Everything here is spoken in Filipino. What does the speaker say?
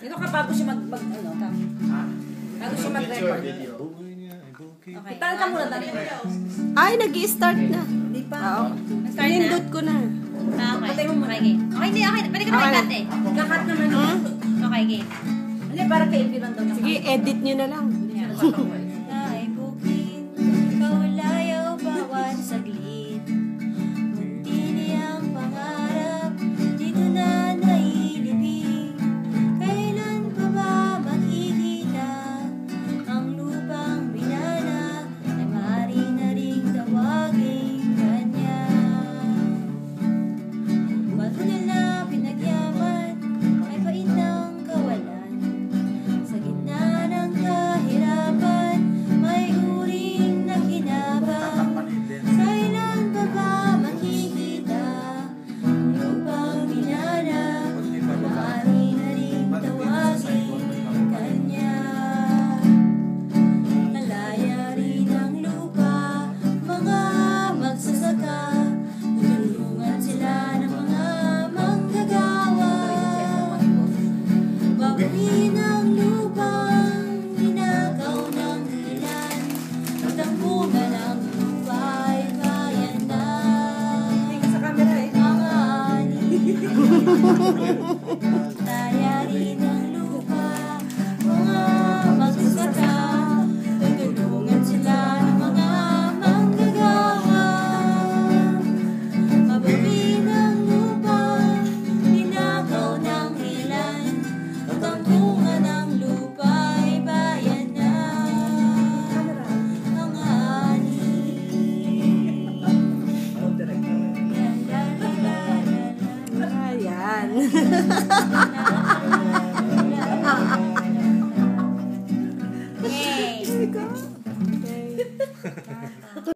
Ito ka bago siya bago siya mag-record. Okay. Tahan ka muna, tahan. Ay, nag-i-start na. Hindi pa. Oo. Start na? Pinindot ko na. Okay. Patay mo muna. Okay, hindi. Okay, pwede ka na i-cut eh. Kakat naman yun. Okay, game. Hindi, para kay lang daw. Sige, edit nyo na lang. Ay, bukid, kaulayaw bawat saglit. Munti niyang pangarap, dito na nailibing. Kailan pa ba makikita ang lupang binana na maaari na ring tawagin kanya? Matuloy na pinagyaman, ay pait ng kawalan. Sa gitna ng kahirapan, may uring nakinabang. Kailan pa ba makikita ang lupang binana na maaari na ring tawagin kanya? Malaya rin ang lupa, mga magsasaka, tutulungan sila ng mga manggagawa. Babawiin ang lupang ninakaw ng ilan, at ang bunga ng lupa ay bayan na. Sa camera eh. Mga ani, malaya rin ang lupa, mga magsasaka, tutulungan sila ng mga manggagawa. Babawiin ang lupang ninakaw ng ilan, at ang bunga ng lupa ay bayan na. Mga ani. Ayan. Yay!